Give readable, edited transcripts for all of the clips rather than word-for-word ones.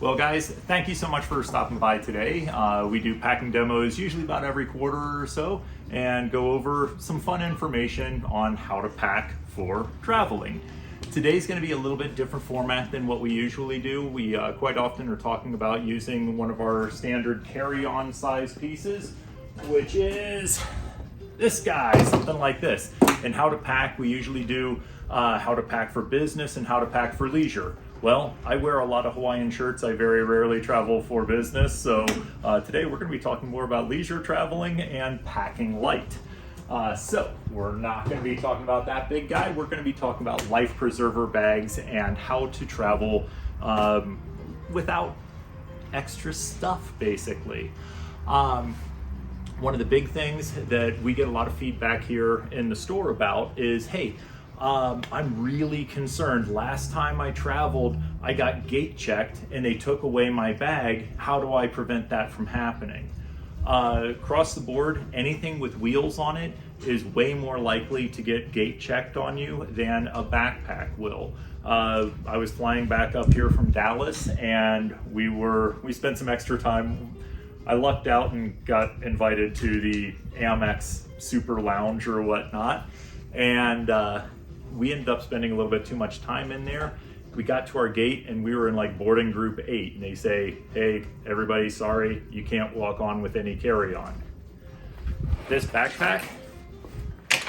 Well, guys, thank you so much for stopping by today. We do packing demos usually about every quarter or so and go over some fun information on how to pack for traveling. Today's going to be a little bit different format than what we usually do. We quite often are talking about using one of our standard carry-on size pieces, which is this guy, something like this. And how to pack, we usually do how to pack for business and how to pack for leisure. Well, I wear a lot of Hawaiian shirts. I very rarely travel for business. So today we're going to be talking more about leisure traveling and packing light. So we're not going to be talking about that big guy. We're going to be talking about life preserver bags and how to travel without extra stuff, basically. One of the big things that we get a lot of feedback here in the store about is, hey, I'm really concerned. Last time I traveled, I got gate checked and they took away my bag. How do I prevent that from happening? Across the board, anything with wheels on it is way more likely to get gate checked on you than a backpack will. I was flying back up here from Dallas and we spent some extra time. I lucked out and got invited to the Amex Super Lounge or whatnot. And we ended up spending a little bit too much time in there. We got to our gate and we were in like boarding group 8 and they say, hey, everybody, sorry, you can't walk on with any carry-on. This backpack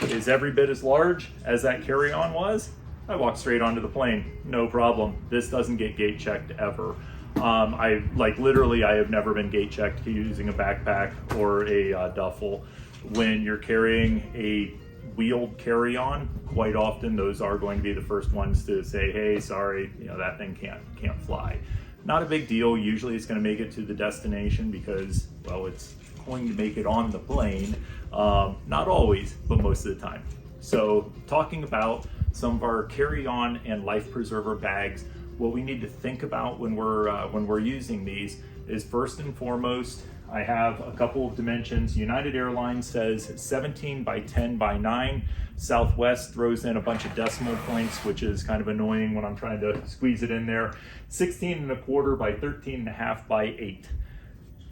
is every bit as large as that carry-on was. I walked straight onto the plane, no problem. This doesn't get gate checked ever. I have never been gate checked using a backpack or a duffel. When you're carrying a wheeled carry-on, quite often those are going to be the first ones to say, hey, sorry, that thing can't fly. Not a big deal. Usually it's going to make it to the destination because, well, it's going to make it on the plane. Not always, but most of the time. So talking about some of our carry-on and life preserver bags, what we need to think about when we're using these is, first and foremost, I have a couple of dimensions. United Airlines says 17 by 10 by 9. Southwest throws in a bunch of decimal points, which is kind of annoying when I'm trying to squeeze it in there. 16 and a quarter by 13 and a half by 8.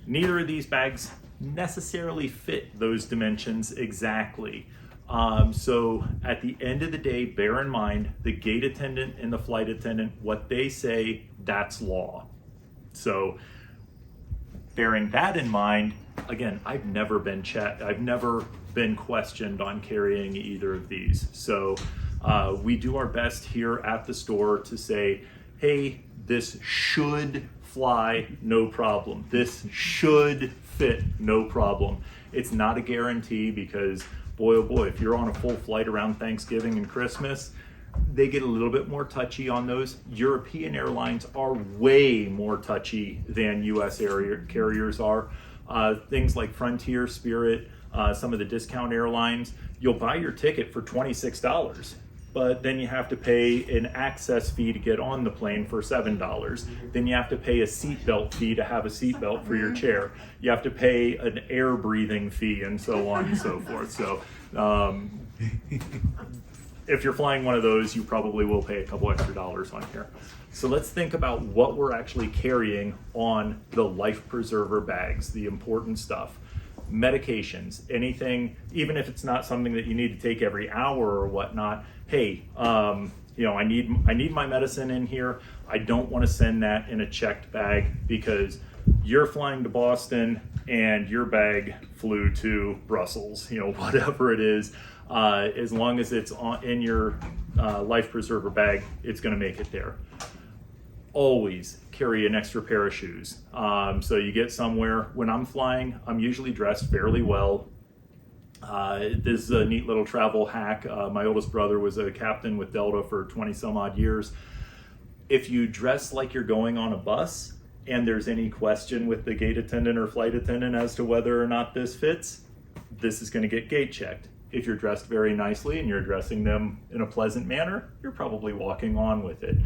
Neither of these bags necessarily fit those dimensions exactly. So at the end of the day, bear in mind the gate attendant and the flight attendant, what they say, that's law. So bearing that in mind, again, I've never been questioned on carrying either of these. So we do our best here at the store to say, hey, this should fly, no problem. This should fit, no problem. It's not a guarantee because, boy, oh boy, if you're on a full flight around Thanksgiving and Christmas, they get a little bit more touchy on those. European airlines are way more touchy than US carriers are. Things like Frontier, Spirit, some of the discount airlines, you'll buy your ticket for $26, but then you have to pay an access fee to get on the plane for $7. Then you have to pay a seatbelt fee to have a seatbelt for your chair. You have to pay an air breathing fee and so on and so forth. So if you're flying one of those, you probably will pay a couple extra dollars on here. So let's think about what we're actually carrying on the life preserver bags, the important stuff. Medications, anything, even if it's not something that you need to take every hour or whatnot. Hey, I need my medicine in here. I don't want to send that in a checked bag because you're flying to Boston and your bag flew to Brussels, whatever it is. As long as it's in your life preserver bag, it's going to make it there. Always carry an extra pair of shoes. So you get somewhere. When I'm flying, I'm usually dressed fairly well. This is a neat little travel hack. My oldest brother was a captain with Delta for 20 some odd years. If you dress like you're going on a bus and there's any question with the gate attendant or flight attendant as to whether or not this fits, this is going to get gate checked. If you're dressed very nicely and you're addressing them in a pleasant manner, you're probably walking on with it.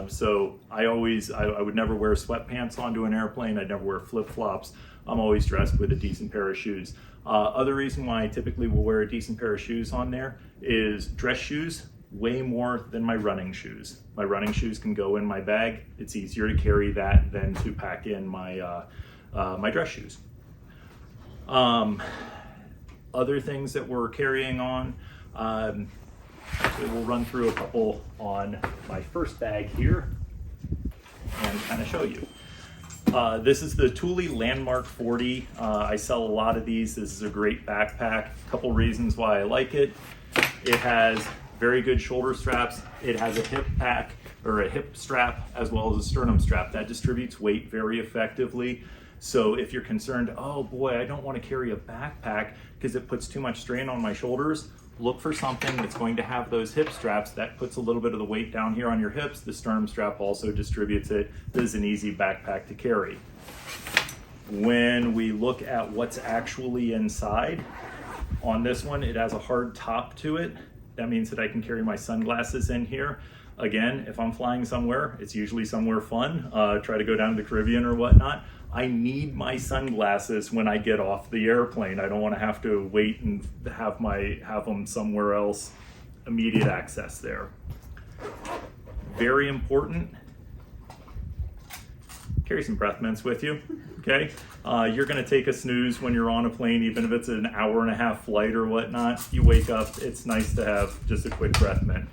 So I would never wear sweatpants onto an airplane. I'd never wear flip-flops. I'm always dressed with a decent pair of shoes. Other reason why I typically will wear a decent pair of shoes on there is dress shoes way more than my running shoes. My running shoes can go in my bag. It's easier to carry that than to pack in my, my dress shoes. Other things that we're carrying on, actually we'll run through a couple on my first bag here and kind of show you. This is the Thule Landmark 40. I sell a lot of these. This is a great backpack. A couple reasons why I like it. It has very good shoulder straps. It has a hip pack or a hip strap as well as a sternum strap that distributes weight very effectively. So if you're concerned, oh boy, I don't want to carry a backpack because it puts too much strain on my shoulders, look for something that's going to have those hip straps. That puts a little bit of the weight down here on your hips. The sternum strap also distributes it. This is an easy backpack to carry. When we look at what's actually inside, on this one, it has a hard top to it. That means that I can carry my sunglasses in here. Again, if I'm flying somewhere, it's usually somewhere fun, try to go down to the Caribbean or whatnot, I need my sunglasses when I get off the airplane. I don't want to have to wait and have them somewhere else, immediate access there. Very important, carry some breath mints with you, okay? You're gonna take a snooze when you're on a plane, even if it's an hour-and-a-half flight or whatnot. You wake up, it's nice to have just a quick breath mint.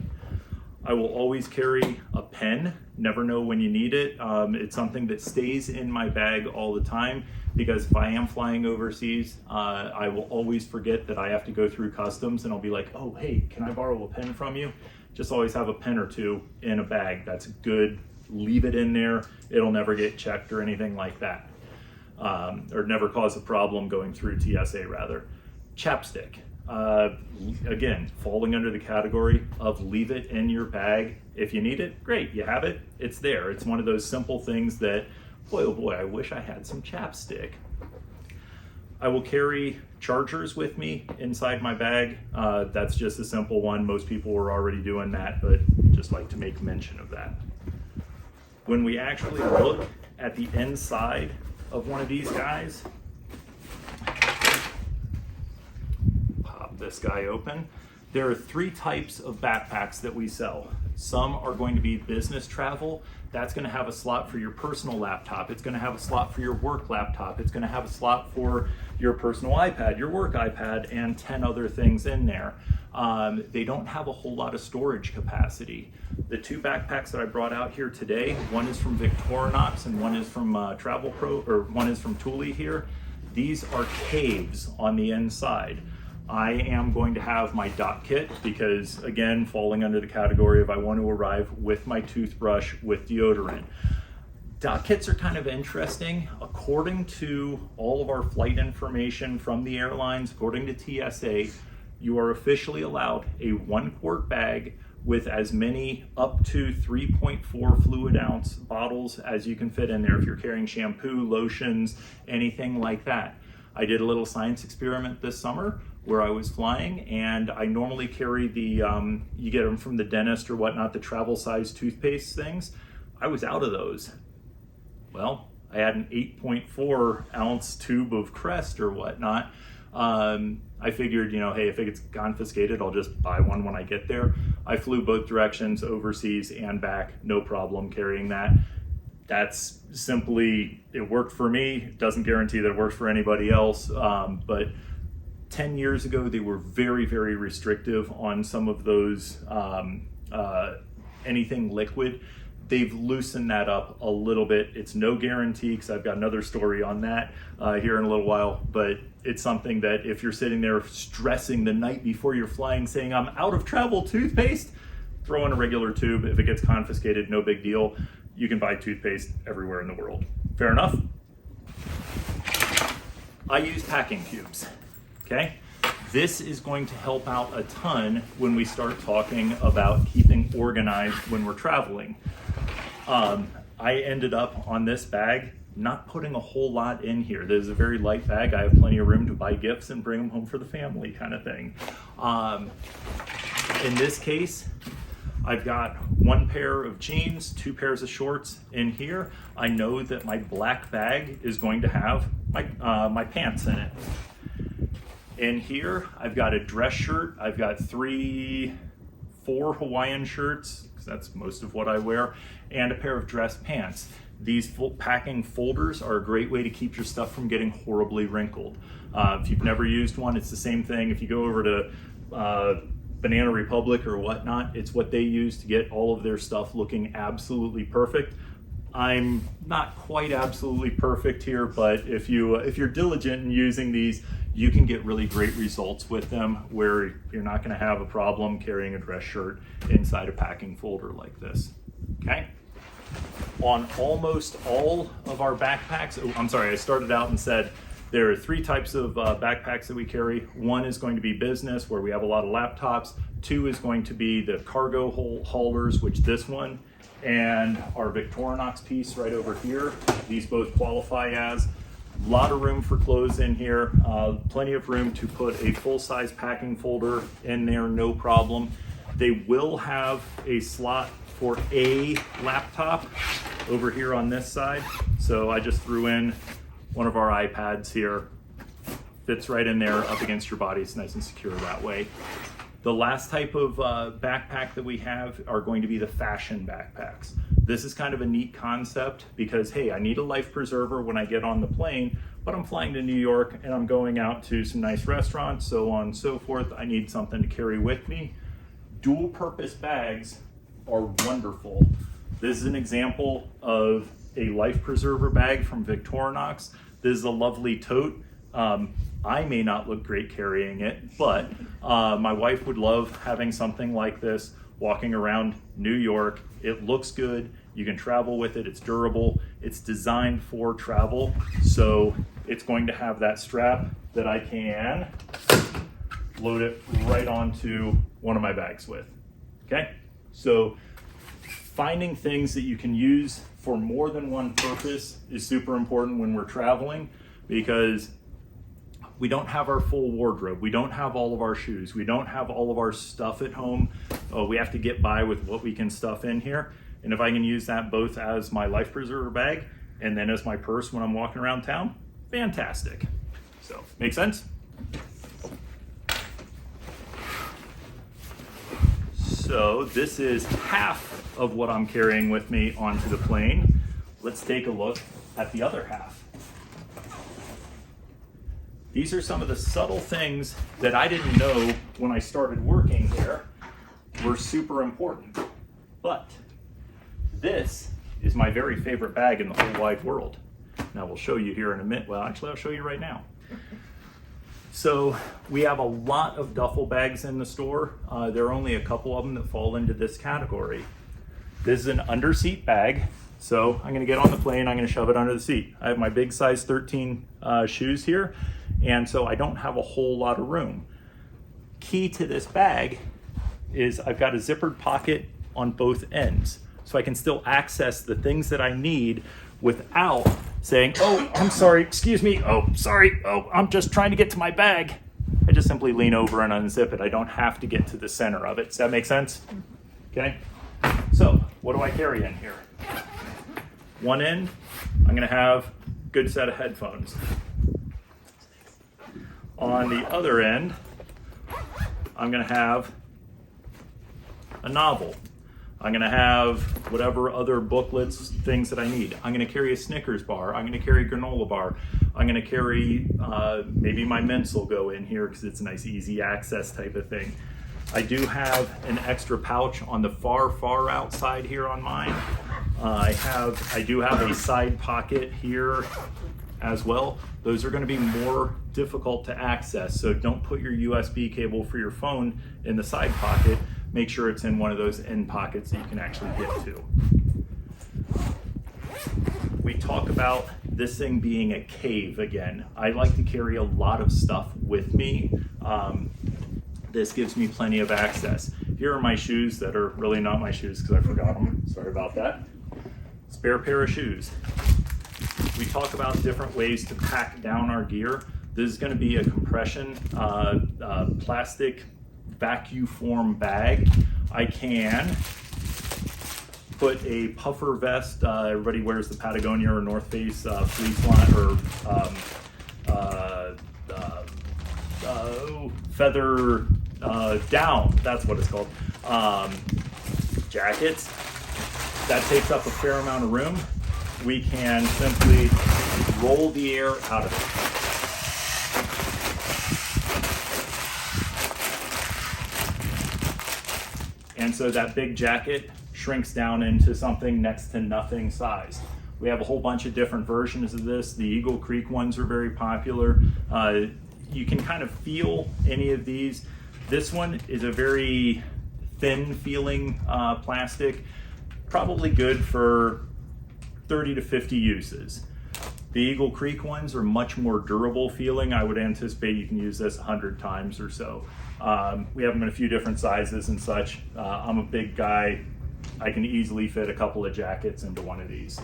I will always carry a pen, never know when you need it. It's something that stays in my bag all the time because if I am flying overseas, I will always forget that I have to go through customs and I'll be like, oh, hey, can I borrow a pen from you? Just always have a pen or two in a bag. That's good. Leave it in there. It'll never get checked or anything like that. Or never cause a problem going through TSA rather. Chapstick. Again, falling under the category of leave it in your bag. If you need it, great, you have it, it's there. It's one of those simple things that, boy, oh boy, I wish I had some chapstick. I will carry chargers with me inside my bag. That's just a simple one. Most people are already doing that, but just like to make mention of that. When we actually look at the inside of one of these guys, this guy open. There are 3 types of backpacks that we sell. Some are going to be business travel. That's going to have a slot for your personal laptop. It's going to have a slot for your work laptop. It's going to have a slot for your personal iPad, your work iPad, and 10 other things in there. They don't have a whole lot of storage capacity. The 2 backpacks that I brought out here today, one is from Victorinox and one is from Travel Pro, or one is from Thule here. These are caves on the inside. I am going to have my dock kit because, again, falling under the category of I want to arrive with my toothbrush, with deodorant. Dock kits are kind of interesting. According to all of our flight information from the airlines, according to TSA, you are officially allowed a 1-quart bag with as many up to 3.4 fluid ounce bottles as you can fit in there if you're carrying shampoo, lotions, anything like that. I did a little science experiment this summer where I was flying, and I normally carry the, you get them from the dentist or whatnot, the travel size toothpaste things. I was out of those. Well, I had an 8.4 ounce tube of Crest or whatnot. I figured, you know, hey, if it gets confiscated, I'll just buy one when I get there. I flew both directions, overseas and back, no problem carrying that. That's simply, it worked for me. Doesn't guarantee that it works for anybody else, but 10 years ago, they were very, very restrictive on some of those, anything liquid. They've loosened that up a little bit. It's no guarantee, because I've got another story on that here in a little while, but it's something that if you're sitting there stressing the night before you're flying, saying, I'm out of travel toothpaste, throw in a regular tube. If it gets confiscated, no big deal. You can buy toothpaste everywhere in the world. Fair enough? I use packing cubes. Okay, this is going to help out a ton when we start talking about keeping organized when we're traveling. I ended up on this bag not putting a whole lot in here. This is a very light bag. I have plenty of room to buy gifts and bring them home for the family kind of thing. In this case, I've got 1 pair of jeans, 2 pairs of shorts in here. I know that my black bag is going to have my pants in it. In here, I've got a dress shirt. I've got 4 4 Hawaiian shirts, because that's most of what I wear, and a pair of dress pants. These packing folders are a great way to keep your stuff from getting horribly wrinkled. If you've never used one, it's the same thing. If you go over to Banana Republic or whatnot, it's what they use to get all of their stuff looking absolutely perfect. I'm not quite absolutely perfect here, but if you're diligent in using these, you can get really great results with them where you're not going to have a problem carrying a dress shirt inside a packing folder like this. Okay? On almost all of our backpacks, I'm sorry, I started out and said there are 3 types of backpacks that we carry. 1 is going to be business, where we have a lot of laptops. 2 is going to be the cargo haulers, which this one, and our Victorinox piece right over here. These both qualify as. A lot of room for clothes in here, plenty of room to put a full-size packing folder in there, no problem. They will have a slot for a laptop over here on this side. So I just threw in one of our iPads here. Fits right in there up against your body. It's nice and secure that way. The last type of backpack that we have are going to be the fashion backpacks. This is kind of a neat concept because, hey, I need a life preserver when I get on the plane, but I'm flying to New York and I'm going out to some nice restaurants, so on and so forth. I need something to carry with me. Dual purpose bags are wonderful. This is an example of a life preserver bag from Victorinox. This is a lovely tote. I may not look great carrying it, but my wife would love having something like this walking around New York. It looks good. You can travel with it. It's durable. It's designed for travel. So it's going to have that strap that I can load it right onto one of my bags with. Okay? So finding things that you can use for more than one purpose is super important when we're traveling, because we don't have our full wardrobe. We don't have all of our shoes. We don't have all of our stuff at home. We have to get by with what we can stuff in here. And if I can use that both as my life preserver bag and then as my purse when I'm walking around town, fantastic. So, make sense? So this is half of what I'm carrying with me onto the plane. Let's take a look at the other half. These are some of the subtle things that I didn't know when I started working here were super important. But this is my very favorite bag in the whole wide world. Now we'll show you here in a minute. Well, actually, I'll show you right now. So we have a lot of duffel bags in the store. There are only a couple of them that fall into this category. This is an underseat bag. So I'm gonna get on the plane, I'm gonna shove it under the seat. I have my big size 13 shoes here, and so I don't have a whole lot of room. Key to this bag is I've got a zippered pocket on both ends, so I can still access the things that I need without saying, oh, I'm sorry, excuse me, oh, sorry, oh, I'm just trying to get to my bag. I just simply lean over and unzip it. I don't have to get to the center of it. Does that make sense? Okay, so what do I carry in here? One end, I'm gonna have a good set of headphones. On the other end, I'm gonna have a novel. I'm gonna have whatever other booklets, things that I need. I'm gonna carry a Snickers bar. I'm gonna carry a granola bar. I'm gonna carry, maybe my mints will go in here because it's a nice easy access type of thing. I do have an extra pouch on the far outside here on mine. I do have a side pocket here as well. Those are going to be more difficult to access, so don't put your USB cable for your phone in the side pocket. Make sure it's in one of those end pockets that you can actually get to. We talk about this thing being a cave again. I like to carry a lot of stuff with me. This gives me plenty of access. Here are my shoes that are really not my shoes because I forgot them. Sorry about that. Spare pair of shoes. We talk about different ways to pack down our gear. This is going to be a compression plastic vacuum form bag. I can put a puffer vest. Everybody wears the Patagonia or North Face fleece line or feather down. That's what it's called. Jackets, that takes up a fair amount of room. We can simply roll the air out of it. And so that big jacket shrinks down into something next to nothing size. We have a whole bunch of different versions of this. The Eagle Creek ones are very popular. You can kind of feel any of these. This one is a very thin feeling plastic, probably good for 30 to 50 uses. The Eagle Creek ones are much more durable feeling. I would anticipate you can use this 100 times or so. We have them in a few different sizes and such. I'm a big guy. I can easily fit a couple of jackets into one of these.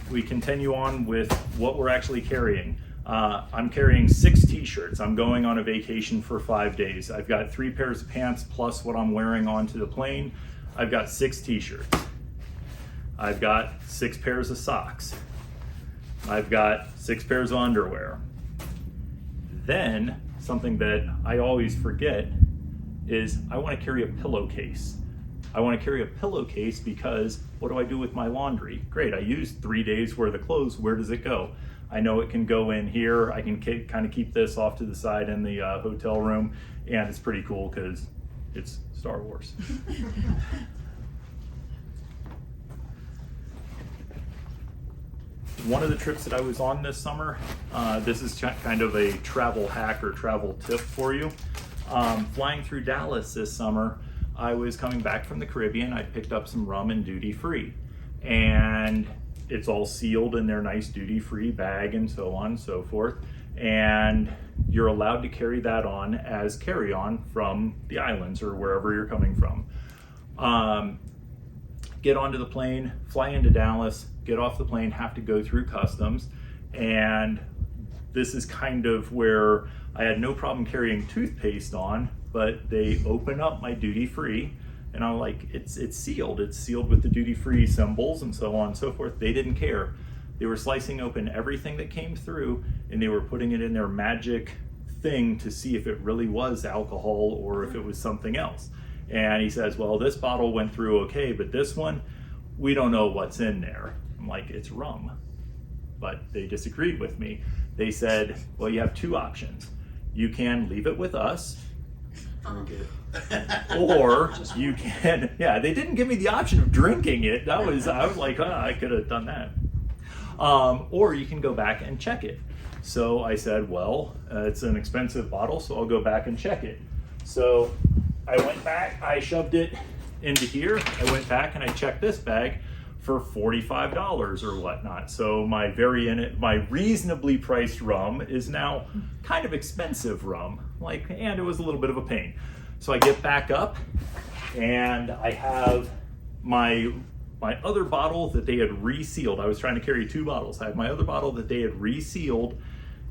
We continue on with what we're actually carrying. I'm carrying 6 t-shirts. I'm going on a vacation for 5 days. I've got 3 pairs of pants plus what I'm wearing onto the plane. I've got 6 t-shirts. I've got 6 pairs of socks. I've got 6 pairs of underwear. Then, something that I always forget is I want to carry a pillowcase. I want to carry a pillowcase because what do I do with my laundry? Great, I used 3 days worth of clothes. Where does it go? I know it can go in here. I can kind of keep this off to the side in the hotel room, and it's pretty cool because it's Star Wars. One of the trips that I was on this summer, this is kind of a travel hack or travel tip for you. Flying through Dallas this summer, I was coming back from the Caribbean. I picked up some rum in duty free, and it's all sealed in their nice duty free bag and so on and so forth. And you're allowed to carry that on as carry on from the islands or wherever you're coming from. Get onto the plane, fly into Dallas, get off the plane, have to go through customs. And this is kind of where I had no problem carrying toothpaste on, but they open up my duty free, and I'm like, it's sealed. It's sealed with the duty free symbols and so on and so forth. They didn't care. They were slicing open everything that came through, and they were putting it in their magic thing to see if it really was alcohol or if it was something else. And he says, well, this bottle went through okay, but this one, we don't know what's in there. I'm like, it's rum. But they disagreed with me. They said, well, you have 2 options. You can leave it with us, or you can, yeah, they didn't give me the option of drinking it. I was like, oh, I could have done that. Or you can go back and check it. So I said, well, it's an expensive bottle, so I'll go back and check it. So I went back, I shoved it into here. I went back and I checked this bag for $45 or whatnot. So my reasonably priced rum is now kind of expensive rum, and it was a little bit of a pain. So I get back up and I have my other bottle that they had resealed. I was trying to carry 2 bottles. I have my other bottle that they had resealed,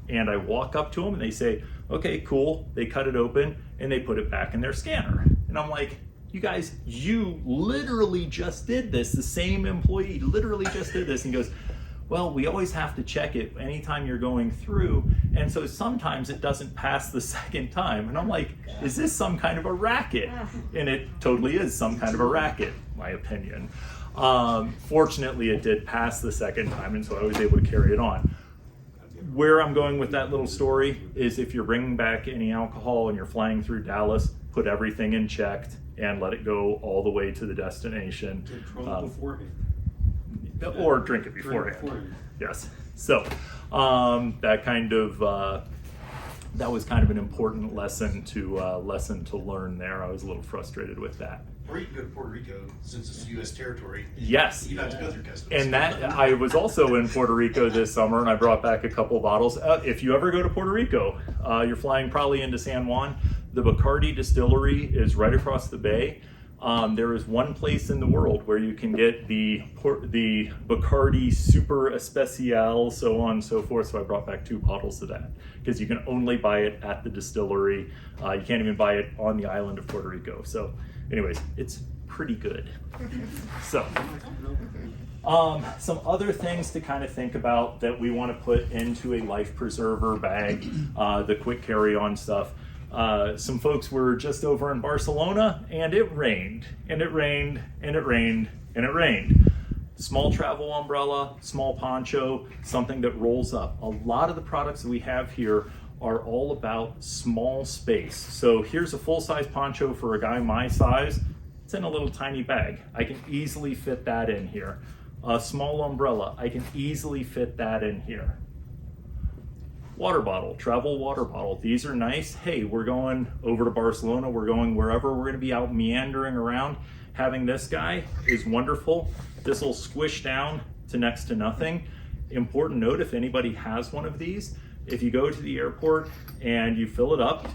and I walk up to them and they say, okay, cool. They cut it open and they put it back in their scanner. And I'm like, you guys, you literally just did this. The same employee literally just did this. And he goes, well, we always have to check it anytime you're going through. And so sometimes it doesn't pass the second time. And I'm like, is this some kind of a racket? And it totally is some kind of a racket, my opinion. Fortunately, it did pass the second time, and so I was able to carry it on. Where I'm going with that little story is if you're bringing back any alcohol and you're flying through Dallas, put everything in checked and let it go all the way to the destination. Beforehand. Or drink it beforehand. Yes. So that was kind of an important lesson to learn there. I was a little frustrated with that. Or you can go to Puerto Rico since it's U.S. territory. Yes. You don't have to go through customs. And that I was also in Puerto Rico this summer, and I brought back a couple bottles. If you ever go to Puerto Rico, you're flying probably into San Juan. The Bacardi distillery is right across the bay. There is one place in the world where you can get the Bacardi Super Especial, so on and so forth. So I brought back 2 bottles of that because you can only buy it at the distillery. You can't even buy it on the island of Puerto Rico. So anyways, it's pretty good. So some other things to kind of think about that we want to put into a life preserver bag, the quick carry-on stuff. Some folks were just over in Barcelona, and it rained, and it rained, and it rained, and it rained. Small travel umbrella, small poncho, something that rolls up. A lot of the products that we have here are all about small space. So here's a full-size poncho for a guy my size. It's in a little tiny bag. I can easily fit that in here. A small umbrella, I can easily fit that in here. Water bottle, travel water bottle. These are nice. Hey, we're going over to Barcelona. We're going wherever. We're going to be out meandering around. Having this guy is wonderful. This will squish down to next to nothing. Important note, if anybody has one of these, if you go to the airport and you fill it up,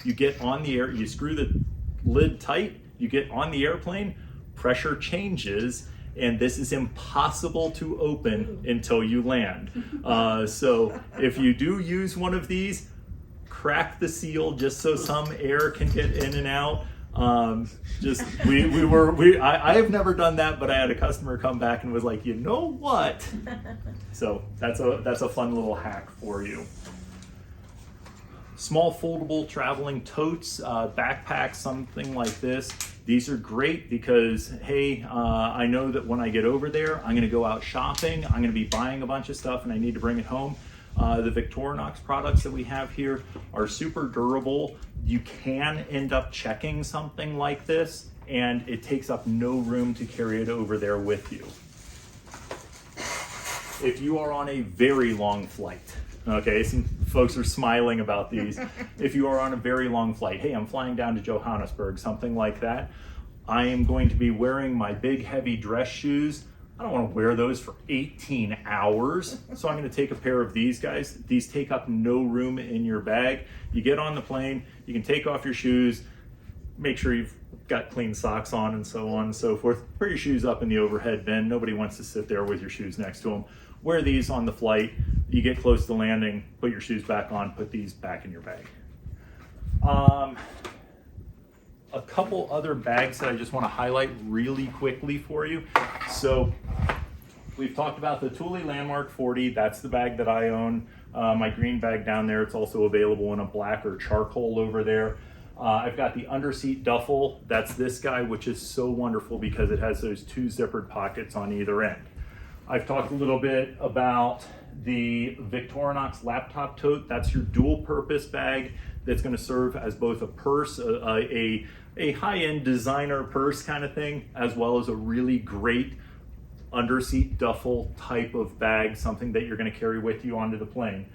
you get on the air, you screw the lid tight, you get on the airplane, pressure changes, and this is impossible to open until you land. So if you do use one of these, crack the seal just so some air can get in and out. I have never done that, but I had a customer come back and was like, you know what? So that's a fun little hack for you. Small foldable traveling totes, backpacks, something like this. These are great because, hey, I know that when I get over there, I'm gonna go out shopping, I'm gonna be buying a bunch of stuff and I need to bring it home. The Victorinox products that we have here are super durable. You can end up checking something like this and it takes up no room to carry it over there with you. If you are on a very long flight, okay, some folks are smiling about these. If you are on a very long flight, hey, I'm flying down to Johannesburg, something like that, I am going to be wearing my big heavy dress shoes. I don't want to wear those for 18 hours. So I'm going to take a pair of these guys. These take up no room in your bag. You get on the plane, you can take off your shoes, make sure you've got clean socks on and so on and so forth. Put your shoes up in the overhead bin. Nobody wants to sit there with your shoes next to them. Wear these on the flight. You get close to landing, put your shoes back on, put these back in your bag. A couple other bags that I just want to highlight really quickly for you. So we've talked about the Thule Landmark 40. That's the bag that I own. My green bag down there, it's also available in a black or charcoal over there. I've got the underseat duffel. That's this guy, which is so wonderful because it has those two zippered pockets on either end. I've talked a little bit about the Victorinox laptop tote. That's your dual purpose bag that's going to serve as both a purse, a high-end designer purse kind of thing, as well as a really great underseat duffel type of bag, something that you're going to carry with you onto the plane.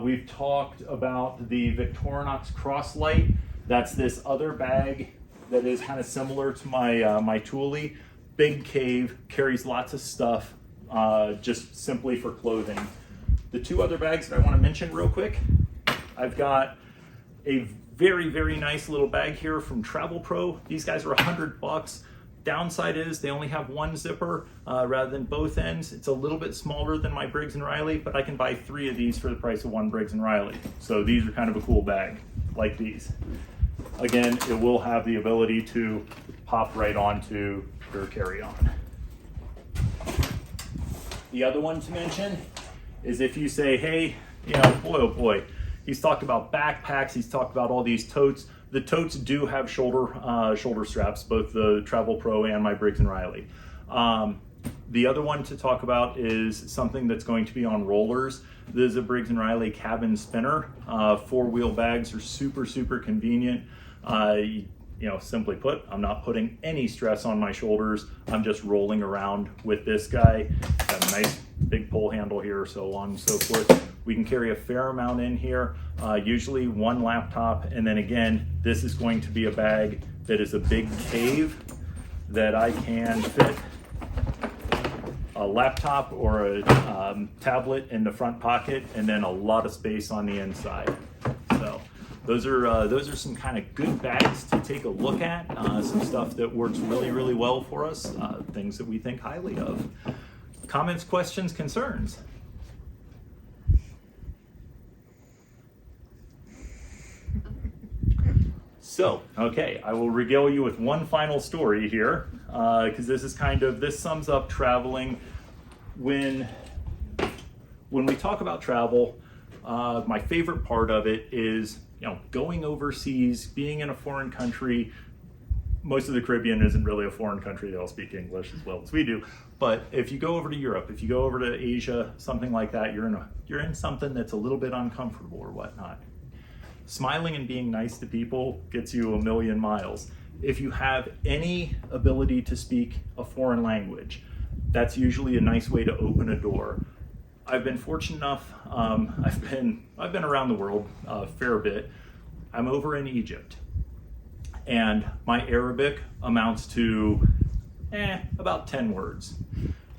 We've talked about the Victorinox Crosslight. That's this other bag that is kind of similar to my Thule. Big cave, carries lots of stuff, just simply for clothing. The two other bags that I want to mention real quick, I've got a very, very nice little bag here from Travel Pro. These guys are $100. Downside is they only have one zipper rather than both ends. It's a little bit smaller than my Briggs & Riley, but I can buy 3 of these for the price of one Briggs & Riley. So these are kind of a cool bag, like these. Again, it will have the ability to pop right onto your carry-on. The other one to mention is if you say, hey, you know, boy, oh boy, he's talked about backpacks, he's talked about all these totes. The totes do have shoulder straps, both the Travel Pro and my Briggs & Riley. The other one to talk about is something that's going to be on rollers. This is a Briggs & Riley cabin spinner. 4-wheel bags are super, super convenient. You know, simply put, I'm not putting any stress on my shoulders. I'm just rolling around with this guy. Got a nice big pull handle here, so on and so forth. We can carry a fair amount in here, usually one laptop, and then again, this is going to be a bag that is a big cave that I can fit a laptop or a tablet in the front pocket, and then a lot of space on the inside. So those are some kind of good bags to take a look at, some stuff that works really, really well for us, things that we think highly of. Comments, questions, concerns? So, okay, I will regale you with one final story here, because this sums up traveling. When we talk about travel, my favorite part of it is, going overseas, being in a foreign country. Most of the Caribbean isn't really a foreign country. They all speak English as well as we do. But if you go over to Europe, if you go over to Asia, something like that, you're in something that's a little bit uncomfortable or whatnot. Smiling and being nice to people gets you a million miles. If you have any ability to speak a foreign language, that's usually a nice way to open a door. I've been fortunate enough, I've been around the world a fair bit. I'm over in Egypt, and my Arabic amounts to about 10 words.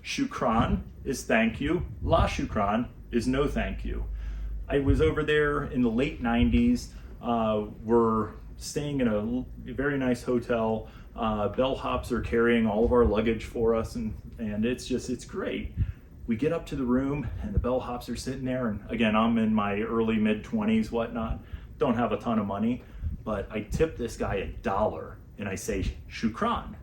Shukran is thank you. La shukran is no thank you. I was over there in the late 90s. We're staying in a very nice hotel. Bellhops are carrying all of our luggage for us, and it's great. We get up to the room, and the bellhops are sitting there, and again, I'm in my early mid-20s, whatnot. Don't have a ton of money, but I tip this guy $1, and I say, shukran.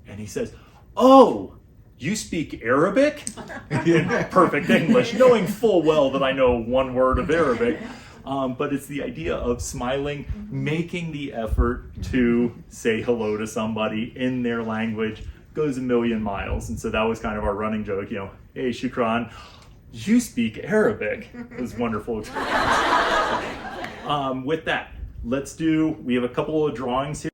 And he says, oh, you speak Arabic? In perfect English, knowing full well that I know one word of Arabic. But it's the idea of smiling, making the effort to say hello to somebody in their language goes a million miles. And so that was kind of our running joke, hey, shukran, you speak Arabic. It was a wonderful experience. With that, we have a couple of drawings here.